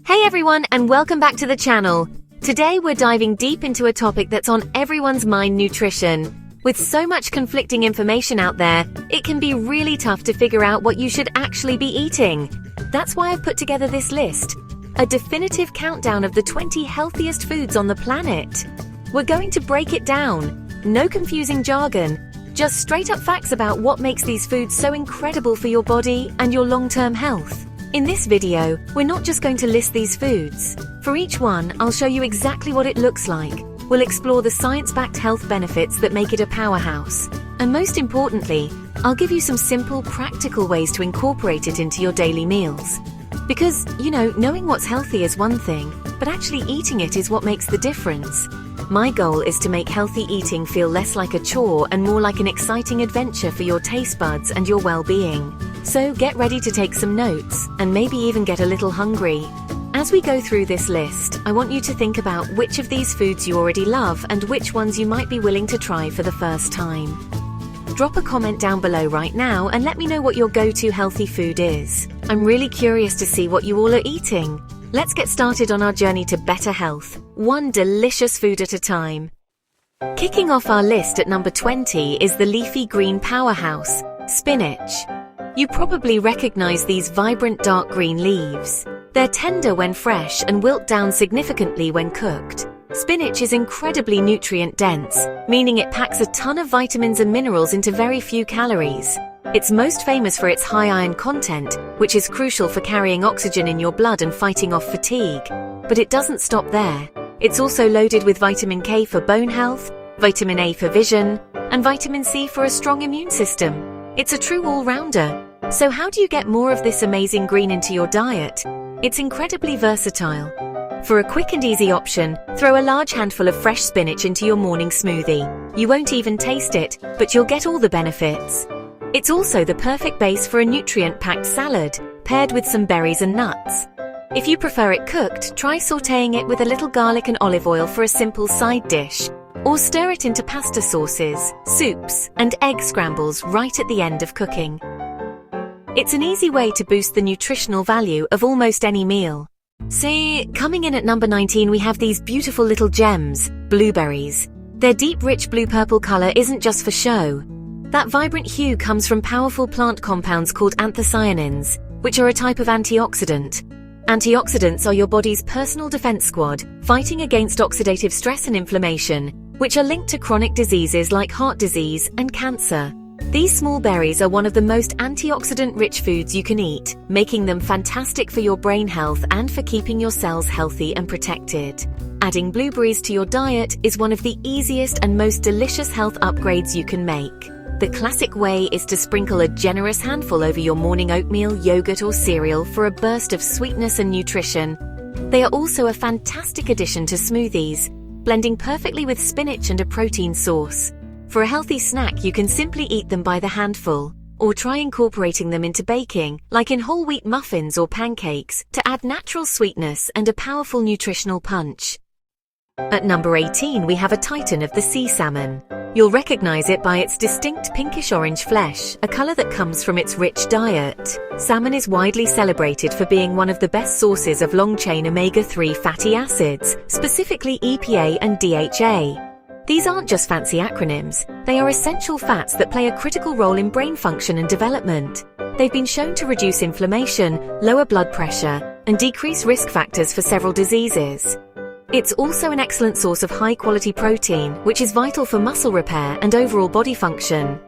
Hey everyone, and welcome back to the channel. Today we're diving deep into a topic that's on everyone's mind: nutrition. With so much conflicting information out there, it can be really tough to figure out what you should actually be eating. That's why I've put together this list, a definitive countdown of the 20 healthiest foods on the planet. We're going to break it down. No confusing jargon, just straight up facts about what makes these foods so incredible for your body and your long-term health. In this video, we're not just going to list these foods. For each one, I'll show you exactly what it looks like. We'll explore the science-backed health benefits that make it a powerhouse. And most importantly, I'll give you some simple, practical ways to incorporate it into your daily meals. Because, knowing what's healthy is one thing, but actually eating it is what makes the difference. My goal is to make healthy eating feel less like a chore and more like an exciting adventure for your taste buds and your well-being. So get ready to take some notes, and maybe even get a little hungry. As we go through this list, I want you to think about which of these foods you already love and which ones you might be willing to try for the first time. Drop a comment down below right now and let me know what your go-to healthy food is. I'm really curious to see what you all are eating. Let's get started on our journey to better health, one delicious food at a time. Kicking off our list at number 20 is the leafy green powerhouse, spinach. You probably recognize these vibrant dark green leaves. They're tender when fresh and wilt down significantly when cooked. Spinach is incredibly nutrient-dense, meaning it packs a ton of vitamins and minerals into very few calories. It's most famous for its high iron content, which is crucial for carrying oxygen in your blood and fighting off fatigue. But it doesn't stop there. It's also loaded with vitamin K for bone health, vitamin A for vision, and vitamin C for a strong immune system. It's a true all-rounder. So how do you get more of this amazing green into your diet? It's incredibly versatile. For a quick and easy option, throw a large handful of fresh spinach into your morning smoothie. You won't even taste it, but you'll get all the benefits. It's also the perfect base for a nutrient-packed salad, paired with some berries and nuts. If you prefer it cooked, try sautéing it with a little garlic and olive oil for a simple side dish. Or stir it into pasta sauces, soups, and egg scrambles right at the end of cooking. It's an easy way to boost the nutritional value of almost any meal. See, coming in at number 19 we have these beautiful little gems, blueberries. Their deep rich blue-purple color isn't just for show. That vibrant hue comes from powerful plant compounds called anthocyanins, which are a type of antioxidant. Antioxidants are your body's personal defense squad, fighting against oxidative stress and inflammation, which are linked to chronic diseases like heart disease and cancer. These small berries are one of the most antioxidant-rich foods you can eat, making them fantastic for your brain health and for keeping your cells healthy and protected. Adding blueberries to your diet is one of the easiest and most delicious health upgrades you can make. The classic way is to sprinkle a generous handful over your morning oatmeal, yogurt, or cereal for a burst of sweetness and nutrition. They are also a fantastic addition to smoothies, blending perfectly with spinach and a protein source. For a healthy snack, you can simply eat them by the handful, or try incorporating them into baking, like in whole wheat muffins or pancakes, to add natural sweetness and a powerful nutritional punch. At number 18, we have a titan of the sea salmon. You'll recognize it by its distinct pinkish-orange flesh, a color that comes from its rich diet. Salmon is widely celebrated for being one of the best sources of long-chain omega-3 fatty acids, specifically EPA and DHA. These aren't just fancy acronyms, they are essential fats that play a critical role in brain function and development. They've been shown to reduce inflammation, lower blood pressure, and decrease risk factors for several diseases. It's also an excellent source of high-quality protein, which is vital for muscle repair and overall body function.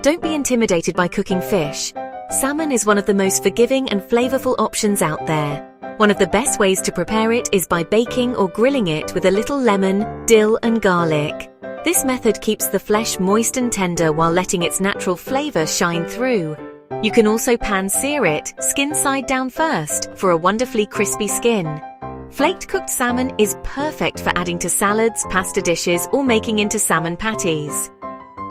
Don't be intimidated by cooking fish. Salmon is one of the most forgiving and flavorful options out there. One of the best ways to prepare it is by baking or grilling it with a little lemon, dill, and garlic. This method keeps the flesh moist and tender while letting its natural flavor shine through. You can also pan-sear it, skin side down first, for a wonderfully crispy skin. Flaked cooked salmon is perfect for adding to salads, pasta dishes, or making into salmon patties.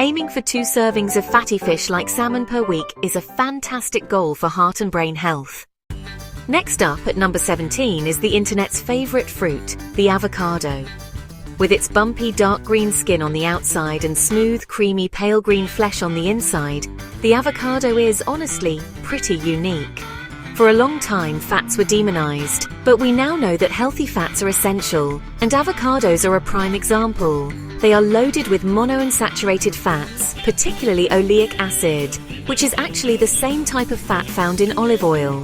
Aiming for 2 servings of fatty fish like salmon per week is a fantastic goal for heart and brain health. Next up at number 17 is the internet's favorite fruit, the avocado. With its bumpy dark green skin on the outside and smooth, creamy pale green flesh on the inside, the avocado is, honestly, pretty unique. For a long time, fats were demonized, but we now know that healthy fats are essential, and avocados are a prime example. They are loaded with monounsaturated fats, particularly oleic acid, which is actually the same type of fat found in olive oil.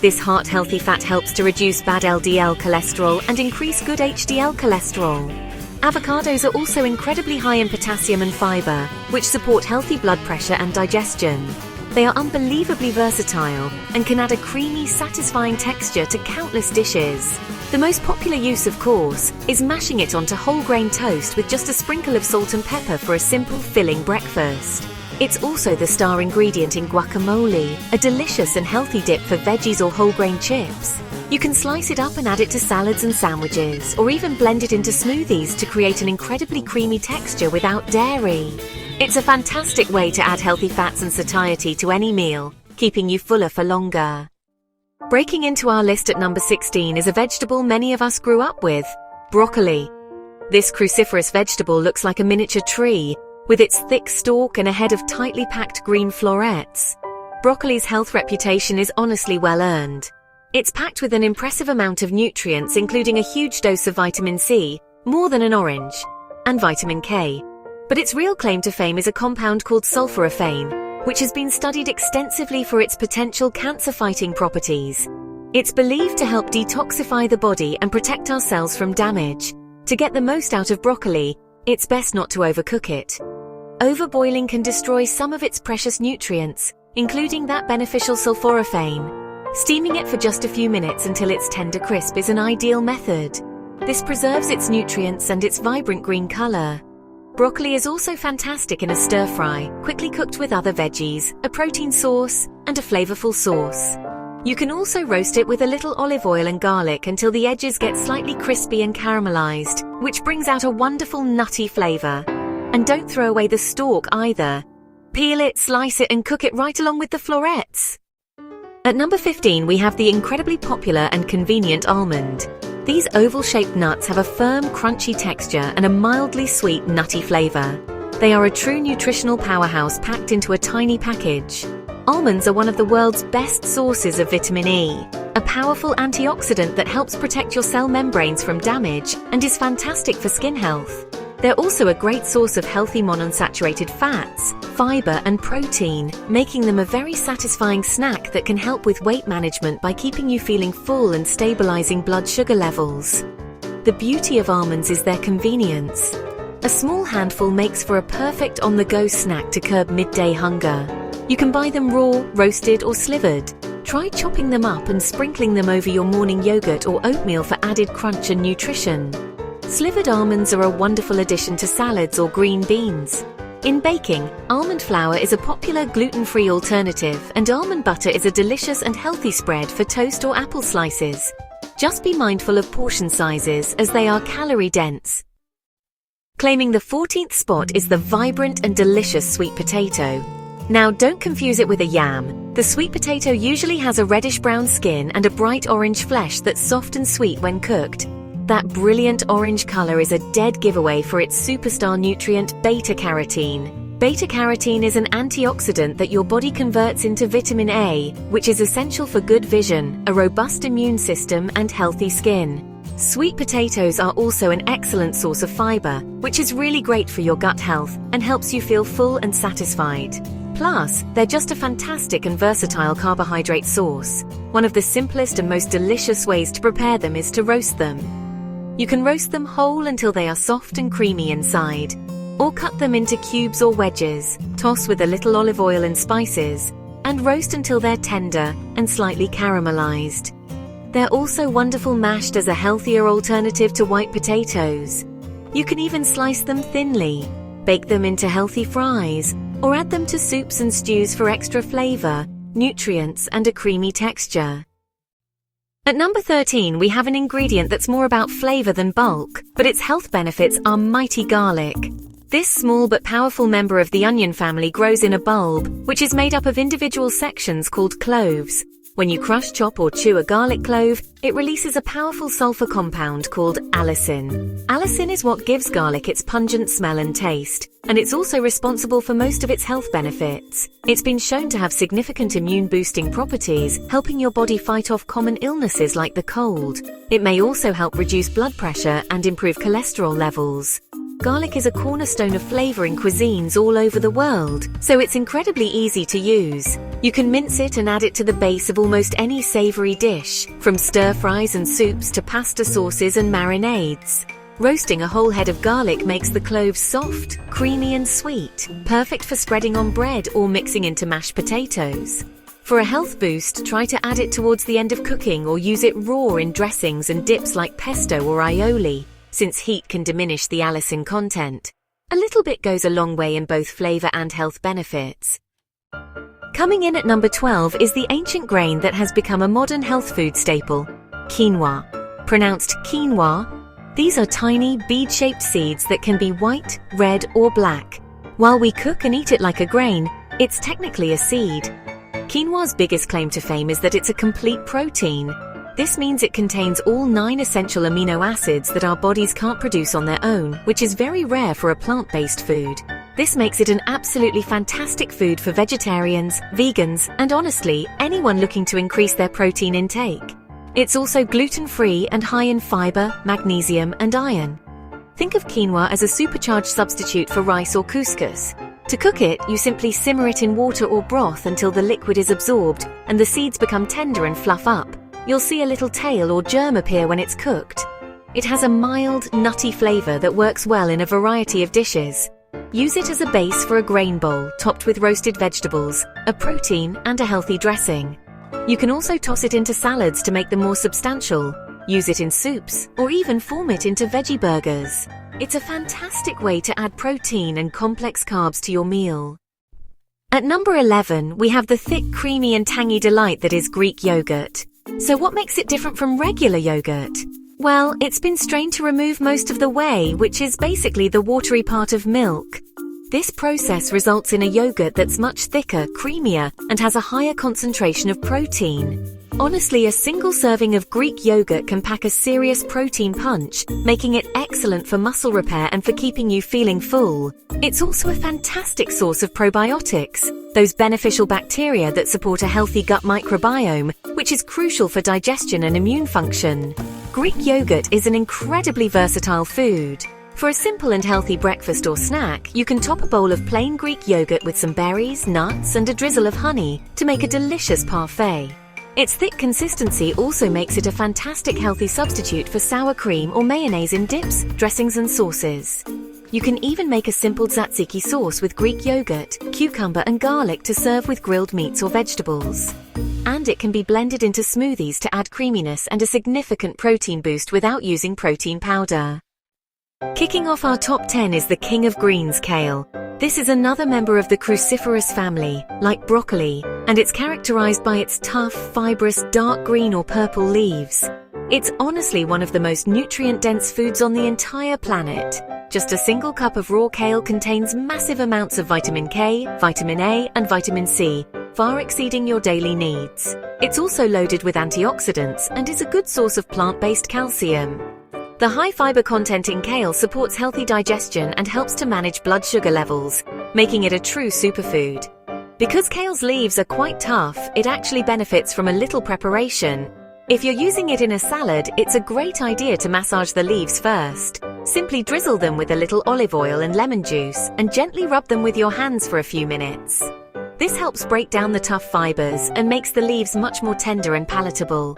This heart-healthy fat helps to reduce bad LDL cholesterol and increase good HDL cholesterol. Avocados are also incredibly high in potassium and fiber, which support healthy blood pressure and digestion. They are unbelievably versatile and can add a creamy, satisfying texture to countless dishes. The most popular use, of course, is mashing it onto whole grain toast with just a sprinkle of salt and pepper for a simple, filling breakfast. It's also the star ingredient in guacamole, a delicious and healthy dip for veggies or whole grain chips. You can slice it up and add it to salads and sandwiches, or even blend it into smoothies to create an incredibly creamy texture without dairy. It's a fantastic way to add healthy fats and satiety to any meal, keeping you fuller for longer. Breaking into our list at number 16 is a vegetable many of us grew up with: broccoli. This cruciferous vegetable looks like a miniature tree, with its thick stalk and a head of tightly packed green florets. Broccoli's health reputation is honestly well earned. It's packed with an impressive amount of nutrients, including a huge dose of vitamin C, more than an orange, and vitamin K. But its real claim to fame is a compound called sulforaphane, which has been studied extensively for its potential cancer-fighting properties. It's believed to help detoxify the body and protect our cells from damage. To get the most out of broccoli, it's best not to overcook it. Overboiling can destroy some of its precious nutrients, including that beneficial sulforaphane. Steaming it for just a few minutes until it's tender crisp is an ideal method. This preserves its nutrients and its vibrant green color. Broccoli is also fantastic in a stir-fry, quickly cooked with other veggies, a protein source, and a flavorful sauce. You can also roast it with a little olive oil and garlic until the edges get slightly crispy and caramelized, which brings out a wonderful nutty flavor. And don't throw away the stalk either. Peel it, slice it, and cook it right along with the florets. At number 15, we have the incredibly popular and convenient almond. These oval-shaped nuts have a firm, crunchy texture and a mildly sweet, nutty flavor. They are a true nutritional powerhouse packed into a tiny package. Almonds are one of the world's best sources of vitamin E, a powerful antioxidant that helps protect your cell membranes from damage and is fantastic for skin health. They're also a great source of healthy monounsaturated fats, fiber, and protein, making them a very satisfying snack that can help with weight management by keeping you feeling full and stabilizing blood sugar levels. The beauty of almonds is their convenience. A small handful makes for a perfect on-the-go snack to curb midday hunger. You can buy them raw, roasted, or slivered. Try chopping them up and sprinkling them over your morning yogurt or oatmeal for added crunch and nutrition. Slivered almonds are a wonderful addition to salads or green beans. In baking, almond flour is a popular gluten-free alternative, and almond butter is a delicious and healthy spread for toast or apple slices. Just be mindful of portion sizes, as they are calorie-dense. Claiming the 14th spot is the vibrant and delicious sweet potato. Now, don't confuse it with a yam. The sweet potato usually has a reddish-brown skin and a bright orange flesh that's soft and sweet when cooked. That brilliant orange color is a dead giveaway for its superstar nutrient beta-carotene. Beta-carotene is an antioxidant that your body converts into vitamin A, which is essential for good vision, a robust immune system, and healthy skin. Sweet potatoes are also an excellent source of fiber, which is really great for your gut health and helps you feel full and satisfied. Plus, they're just a fantastic and versatile carbohydrate source. One of the simplest and most delicious ways to prepare them is to roast them. You can roast them whole until they are soft and creamy inside, or cut them into cubes or wedges, toss with a little olive oil and spices, and roast until they're tender and slightly caramelized. They're also wonderful mashed as a healthier alternative to white potatoes. You can even slice them thinly, bake them into healthy fries, or add them to soups and stews for extra flavor, nutrients, and a creamy texture. At number 13, we have an ingredient that's more about flavor than bulk, but its health benefits are mighty garlic. This small but powerful member of the onion family grows in a bulb, which is made up of individual sections called cloves. When you crush, chop, or chew a garlic clove, it releases a powerful sulfur compound called allicin. Allicin is what gives garlic its pungent smell and taste, and it's also responsible for most of its health benefits. It's been shown to have significant immune-boosting properties, helping your body fight off common illnesses like the cold. It may also help reduce blood pressure and improve cholesterol levels. Garlic is a cornerstone of flavor in cuisines all over the world, so it's incredibly easy to use. You can mince it and add it to the base of almost any savory dish, from stir-fries and soups to pasta sauces and marinades. Roasting a whole head of garlic makes the cloves soft, creamy and sweet, perfect for spreading on bread or mixing into mashed potatoes. For a health boost, try to add it towards the end of cooking or use it raw in dressings and dips like pesto or aioli, since heat can diminish the allicin content. A little bit goes a long way in both flavor and health benefits. Coming in at number 12 is the ancient grain that has become a modern health food staple, quinoa. Pronounced quinoa, these are tiny, bead-shaped seeds that can be white, red, or black. While we cook and eat it like a grain, it's technically a seed. Quinoa's biggest claim to fame is that it's a complete protein. This means it contains all 9 essential amino acids that our bodies can't produce on their own, which is very rare for a plant-based food. This makes it an absolutely fantastic food for vegetarians, vegans, and honestly, anyone looking to increase their protein intake. It's also gluten-free and high in fiber, magnesium, and iron. Think of quinoa as a supercharged substitute for rice or couscous. To cook it, you simply simmer it in water or broth until the liquid is absorbed and the seeds become tender and fluff up. You'll see a little tail or germ appear when it's cooked. It has a mild, nutty flavor that works well in a variety of dishes. Use it as a base for a grain bowl topped with roasted vegetables, a protein, and a healthy dressing. You can also toss it into salads to make them more substantial, use it in soups, or even form it into veggie burgers. It's a fantastic way to add protein and complex carbs to your meal. At number 11, we have the thick, creamy, and tangy delight that is Greek yogurt. So what makes it different from regular yogurt? Well, it's been strained to remove most of the whey, which is basically the watery part of milk. This process results in a yogurt that's much thicker, creamier, and has a higher concentration of protein. Honestly, a single serving of Greek yogurt can pack a serious protein punch, making it excellent for muscle repair and for keeping you feeling full. It's also a fantastic source of probiotics, those beneficial bacteria that support a healthy gut microbiome, which is crucial for digestion and immune function. Greek yogurt is an incredibly versatile food. For a simple and healthy breakfast or snack, you can top a bowl of plain Greek yogurt with some berries, nuts, and a drizzle of honey to make a delicious parfait. Its thick consistency also makes it a fantastic healthy substitute for sour cream or mayonnaise in dips, dressings, and sauces. You can even make a simple tzatziki sauce with Greek yogurt, cucumber, and garlic to serve with grilled meats or vegetables. And it can be blended into smoothies to add creaminess and a significant protein boost without using protein powder. Kicking off our top 10 is the king of greens, kale. This is another member of the cruciferous family, like broccoli, and it's characterized by its tough, fibrous, dark green or purple leaves. It's honestly one of the most nutrient-dense foods on the entire planet. Just a single cup of raw kale contains massive amounts of vitamin K, vitamin A, and vitamin C, far exceeding your daily needs. It's also loaded with antioxidants and is a good source of plant-based calcium. The high fiber content in kale supports healthy digestion and helps to manage blood sugar levels, making it a true superfood. Because kale's leaves are quite tough, it actually benefits from a little preparation. If you're using it in a salad, it's a great idea to massage the leaves first. Simply drizzle them with a little olive oil and lemon juice and gently rub them with your hands for a few minutes. This helps break down the tough fibers and makes the leaves much more tender and palatable.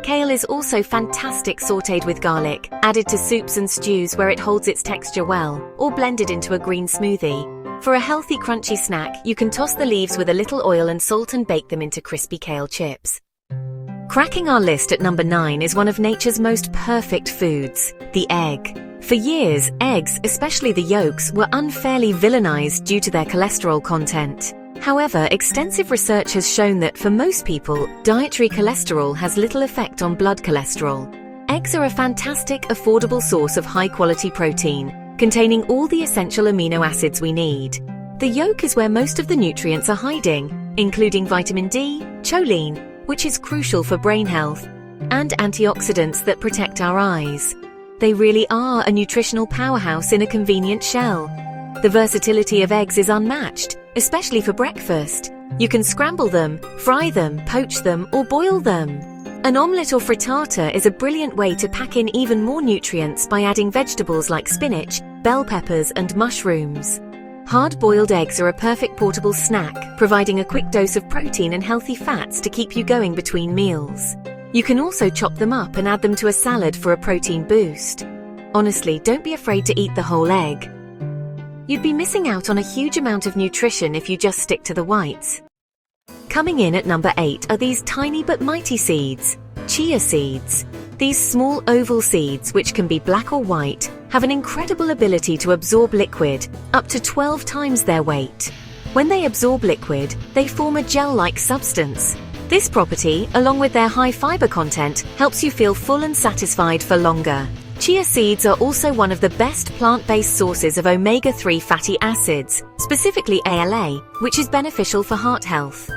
Kale is also fantastic sautéed with garlic, added to soups and stews where it holds its texture well, or blended into a green smoothie. For a healthy, crunchy snack, you can toss the leaves with a little oil and salt and bake them into crispy kale chips. Cracking our list at number 9 is one of nature's most perfect foods, the egg. For years, eggs, especially the yolks, were unfairly villainized due to their cholesterol content. However, extensive research has shown that for most people, dietary cholesterol has little effect on blood cholesterol. Eggs are a fantastic, affordable source of high-quality protein, containing all the essential amino acids we need. The yolk is where most of the nutrients are hiding, including vitamin D, choline, which is crucial for brain health, and antioxidants that protect our eyes. They really are a nutritional powerhouse in a convenient shell. The versatility of eggs is unmatched, especially for breakfast. You can scramble them, fry them, poach them, or boil them. An omelette or frittata is a brilliant way to pack in even more nutrients by adding vegetables like spinach, bell peppers, and mushrooms. Hard-boiled eggs are a perfect portable snack, providing a quick dose of protein and healthy fats to keep you going between meals. You can also chop them up and add them to a salad for a protein boost. Honestly, don't be afraid to eat the whole egg. You'd be missing out on a huge amount of nutrition if you just stick to the whites. Coming in at number 8 are these tiny but mighty seeds, chia seeds. These small oval seeds, which can be black or white, have an incredible ability to absorb liquid, up to 12 times their weight. When they absorb liquid, they form a gel-like substance. This property, along with their high fiber content, helps you feel full and satisfied for longer. Chia seeds are also one of the best plant-based sources of omega-3 fatty acids, specifically ALA, which is beneficial for heart health.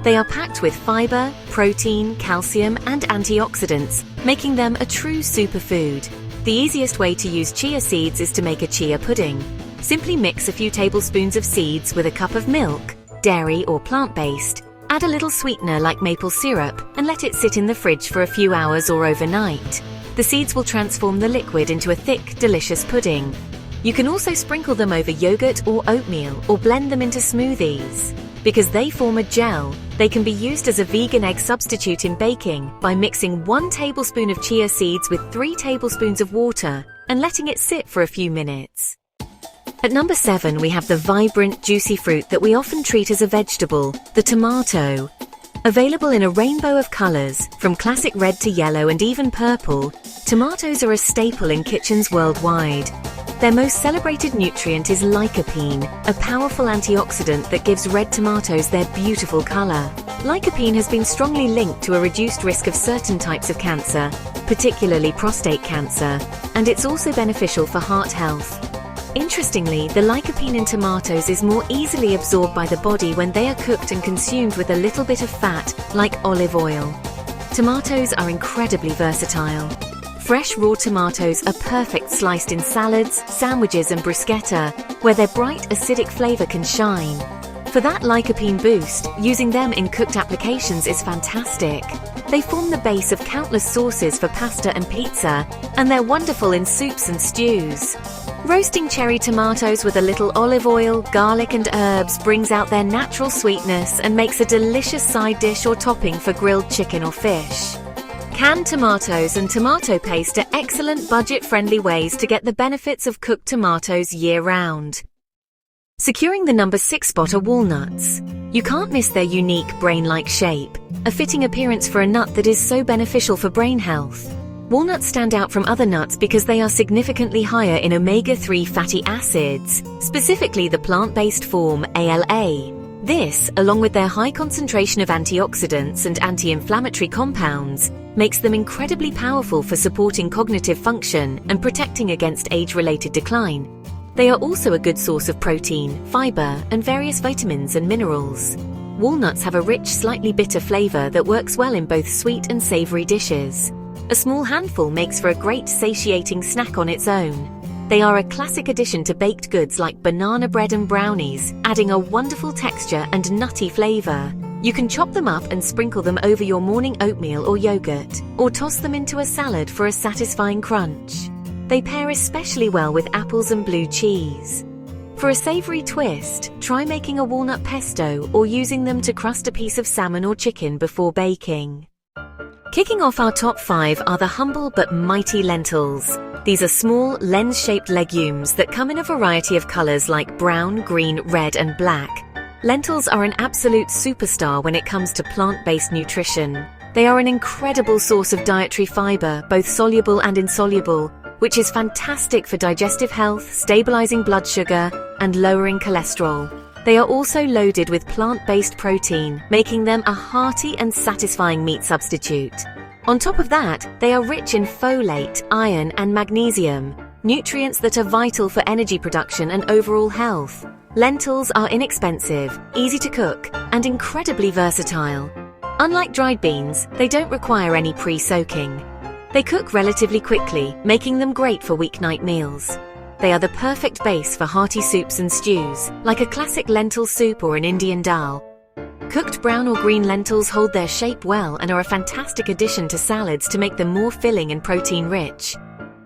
They are packed with fiber, protein, calcium, and antioxidants, making them a true superfood. The easiest way to use chia seeds is to make a chia pudding. Simply mix a few tablespoons of seeds with a cup of milk, dairy or plant-based. Add a little sweetener like maple syrup and let it sit in the fridge for a few hours or overnight. The seeds will transform the liquid into a thick, delicious pudding. You can also sprinkle them over yogurt or oatmeal or blend them into smoothies. Because they form a gel, they can be used as a vegan egg substitute in baking by mixing 1 tablespoon of chia seeds with 3 tablespoons of water and letting it sit for a few minutes. At number 7, we have the vibrant, juicy fruit that we often treat as a vegetable, the tomato. Available in a rainbow of colors, from classic red to yellow and even purple, tomatoes are a staple in kitchens worldwide. Their most celebrated nutrient is lycopene, a powerful antioxidant that gives red tomatoes their beautiful color. Lycopene has been strongly linked to a reduced risk of certain types of cancer, particularly prostate cancer, and it's also beneficial for heart health. Interestingly, the lycopene in tomatoes is more easily absorbed by the body when they are cooked and consumed with a little bit of fat, like olive oil. Tomatoes are incredibly versatile. Fresh raw tomatoes are perfect sliced in salads, sandwiches and bruschetta, where their bright acidic flavor can shine. For that lycopene boost, using them in cooked applications is fantastic. They form the base of countless sauces for pasta and pizza, and they're wonderful in soups and stews. Roasting cherry tomatoes with a little olive oil, garlic and herbs brings out their natural sweetness and makes a delicious side dish or topping for grilled chicken or fish. Canned tomatoes and tomato paste are excellent budget-friendly ways to get the benefits of cooked tomatoes year-round. Securing the number 6 spot are walnuts. You can't miss their unique brain-like shape, a fitting appearance for a nut that is so beneficial for brain health. Walnuts stand out from other nuts because they are significantly higher in omega-3 fatty acids, specifically the plant-based form ALA. This, along with their high concentration of antioxidants and anti-inflammatory compounds, makes them incredibly powerful for supporting cognitive function and protecting against age-related decline. They are also a good source of protein, fiber, and various vitamins and minerals. Walnuts have a rich, slightly bitter flavor that works well in both sweet and savory dishes. A small handful makes for a great satiating snack on its own. They are a classic addition to baked goods like banana bread and brownies, adding a wonderful texture and nutty flavor. You can chop them up and sprinkle them over your morning oatmeal or yogurt, or toss them into a salad for a satisfying crunch. They pair especially well with apples and blue cheese. For a savory twist, try making a walnut pesto or using them to crust a piece of salmon or chicken before baking. Kicking off our top 5 are the humble but mighty lentils. These are small, lens-shaped legumes that come in a variety of colors like brown, green, red, and black. Lentils are an absolute superstar when it comes to plant-based nutrition. They are an incredible source of dietary fiber, both soluble and insoluble, which is fantastic for digestive health, stabilizing blood sugar, and lowering cholesterol. They are also loaded with plant-based protein, making them a hearty and satisfying meat substitute. On top of that, they are rich in folate, iron, and magnesium, nutrients that are vital for energy production and overall health. Lentils are inexpensive, easy to cook, and incredibly versatile. Unlike dried beans, they don't require any pre-soaking. They cook relatively quickly, making them great for weeknight meals. They are the perfect base for hearty soups and stews, like a classic lentil soup or an Indian dal. Cooked brown or green lentils hold their shape well and are a fantastic addition to salads to make them more filling and protein-rich.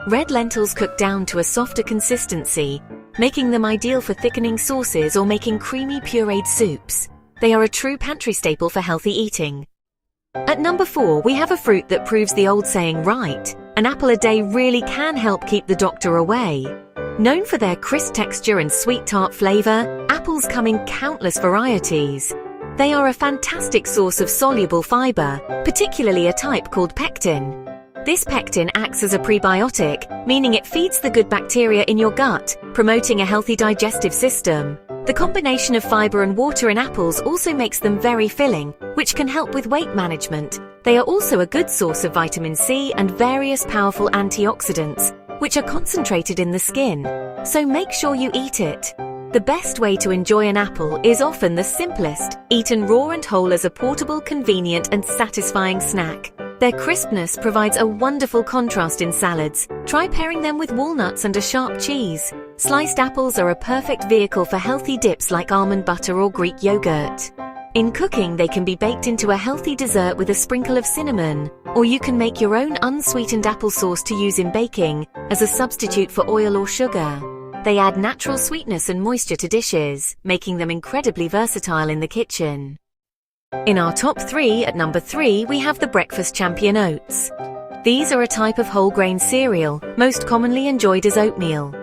Red lentils cook down to a softer consistency, making them ideal for thickening sauces or making creamy pureed soups. They are a true pantry staple for healthy eating. At number 4, we have a fruit that proves the old saying right. An apple a day really can help keep the doctor away. Known for their crisp texture and sweet tart flavor, apples come in countless varieties. They are a fantastic source of soluble fiber, particularly a type called pectin. This pectin acts as a prebiotic, meaning it feeds the good bacteria in your gut, promoting a healthy digestive system. The combination of fiber and water in apples also makes them very filling, which can help with weight management. They are also a good source of vitamin C and various powerful antioxidants, which are concentrated in the skin. So make sure you eat it. The best way to enjoy an apple is often the simplest, eaten raw and whole as a portable, convenient and satisfying snack. Their crispness provides a wonderful contrast in salads. Try pairing them with walnuts and a sharp cheese. Sliced apples are a perfect vehicle for healthy dips like almond butter or Greek yogurt. In cooking, they can be baked into a healthy dessert with a sprinkle of cinnamon, or you can make your own unsweetened applesauce to use in baking as a substitute for oil or sugar. They add natural sweetness and moisture to dishes, making them incredibly versatile in the kitchen. In our top 3, at number 3, we have the breakfast champion oats. These are a type of whole grain cereal, most commonly enjoyed as oatmeal.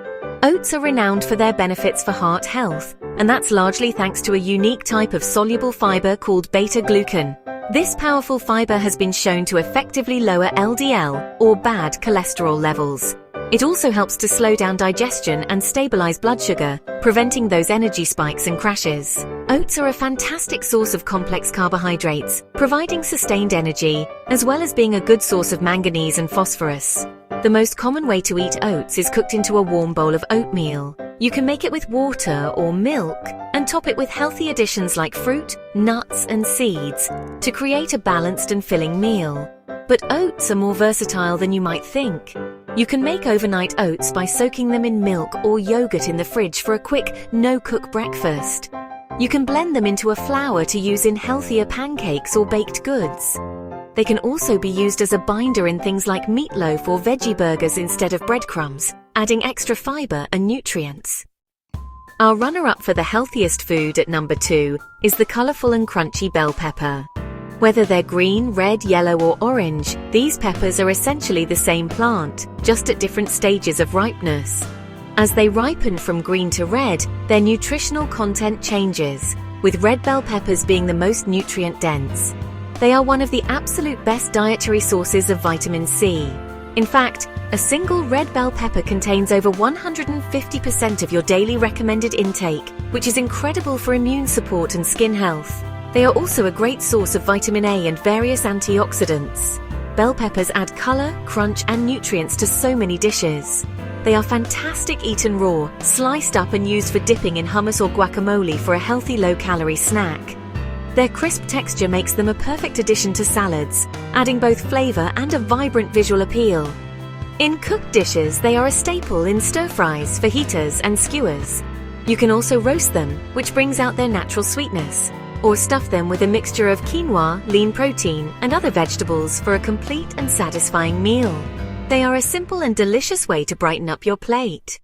Oats are renowned for their benefits for heart health, and that's largely thanks to a unique type of soluble fiber called beta-glucan. This powerful fiber has been shown to effectively lower LDL, or bad cholesterol levels. It also helps to slow down digestion and stabilize blood sugar, preventing those energy spikes and crashes. Oats are a fantastic source of complex carbohydrates, providing sustained energy, as well as being a good source of manganese and phosphorus. The most common way to eat oats is cooked into a warm bowl of oatmeal. You can make it with water or milk and top it with healthy additions like fruit, nuts, and seeds to create a balanced and filling meal. But oats are more versatile than you might think. You can make overnight oats by soaking them in milk or yogurt in the fridge for a quick, no-cook breakfast. You can blend them into a flour to use in healthier pancakes or baked goods. They can also be used as a binder in things like meatloaf or veggie burgers instead of breadcrumbs, adding extra fiber and nutrients. Our runner-up for the healthiest food at number 2 is the colorful and crunchy bell pepper. Whether they're green, red, yellow, or orange, these peppers are essentially the same plant, just at different stages of ripeness. As they ripen from green to red, their nutritional content changes, with red bell peppers being the most nutrient-dense. They are one of the absolute best dietary sources of vitamin C. In fact, a single red bell pepper contains over 150% of your daily recommended intake, which is incredible for immune support and skin health. They are also a great source of vitamin A and various antioxidants. Bell peppers add color, crunch, and nutrients to so many dishes. They are fantastic eaten raw, sliced up and used for dipping in hummus or guacamole for a healthy low-calorie snack. Their crisp texture makes them a perfect addition to salads, adding both flavor and a vibrant visual appeal. In cooked dishes, they are a staple in stir-fries, fajitas, and skewers. You can also roast them, which brings out their natural sweetness, or stuff them with a mixture of quinoa, lean protein, and other vegetables for a complete and satisfying meal. They are a simple and delicious way to brighten up your plate.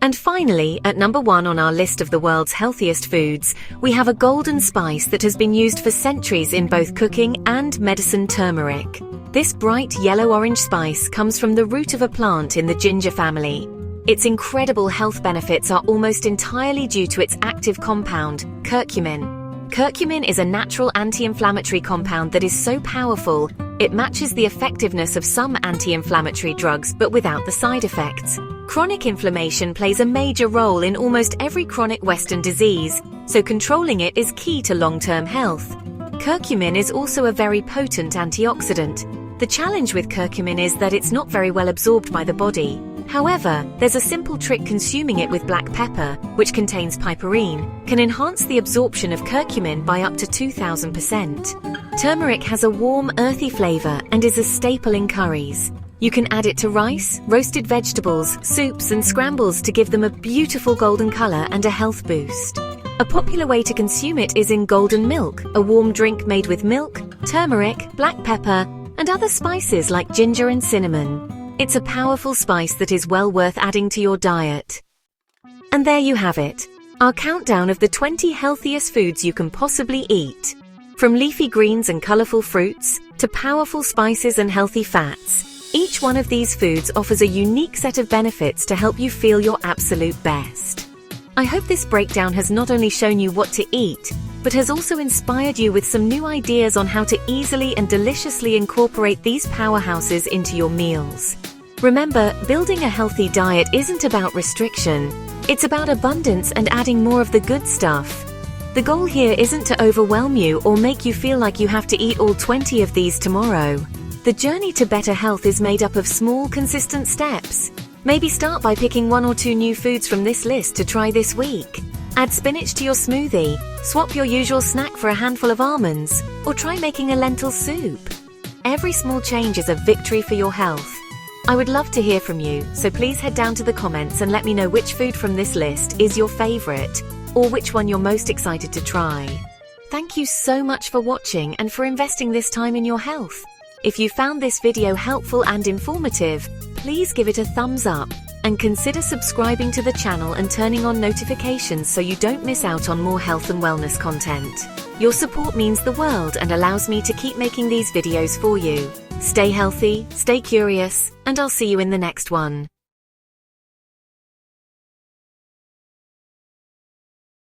And finally, at number 1 on our list of the world's healthiest foods, we have a golden spice that has been used for centuries in both cooking and medicine: turmeric. This bright yellow-orange spice comes from the root of a plant in the ginger family. Its incredible health benefits are almost entirely due to its active compound, curcumin. Curcumin is a natural anti-inflammatory compound that is so powerful, it matches the effectiveness of some anti-inflammatory drugs but without the side effects. Chronic inflammation plays a major role in almost every chronic Western disease, so controlling it is key to long-term health. Curcumin is also a very potent antioxidant. The challenge with curcumin is that it's not very well absorbed by the body. However, there's a simple trick: consuming it with black pepper, which contains piperine, can enhance the absorption of curcumin by up to 2000%. Turmeric has a warm, earthy flavor and is a staple in curries. You can add it to rice, roasted vegetables, soups, and scrambles to give them a beautiful golden color and a health boost. A popular way to consume it is in golden milk, a warm drink made with milk, turmeric, black pepper, and other spices like ginger and cinnamon. It's a powerful spice that is well worth adding to your diet. And there you have it, our countdown of the 20 healthiest foods you can possibly eat. From leafy greens and colorful fruits, to powerful spices and healthy fats, each one of these foods offers a unique set of benefits to help you feel your absolute best. I hope this breakdown has not only shown you what to eat, but has also inspired you with some new ideas on how to easily and deliciously incorporate these powerhouses into your meals. Remember, building a healthy diet isn't about restriction. It's about abundance and adding more of the good stuff. The goal here isn't to overwhelm you or make you feel like you have to eat all 20 of these tomorrow. The journey to better health is made up of small, consistent steps. Maybe start by picking 1 or 2 new foods from this list to try this week. Add spinach to your smoothie, swap your usual snack for a handful of almonds, or try making a lentil soup. Every small change is a victory for your health. I would love to hear from you, so please head down to the comments and let me know which food from this list is your favorite, or which one you're most excited to try. Thank you so much for watching and for investing this time in your health. If you found this video helpful and informative, please give it a thumbs up and consider subscribing to the channel and turning on notifications so you don't miss out on more health and wellness content. Your support means the world and allows me to keep making these videos for you. Stay healthy, stay curious, and I'll see you in the next one.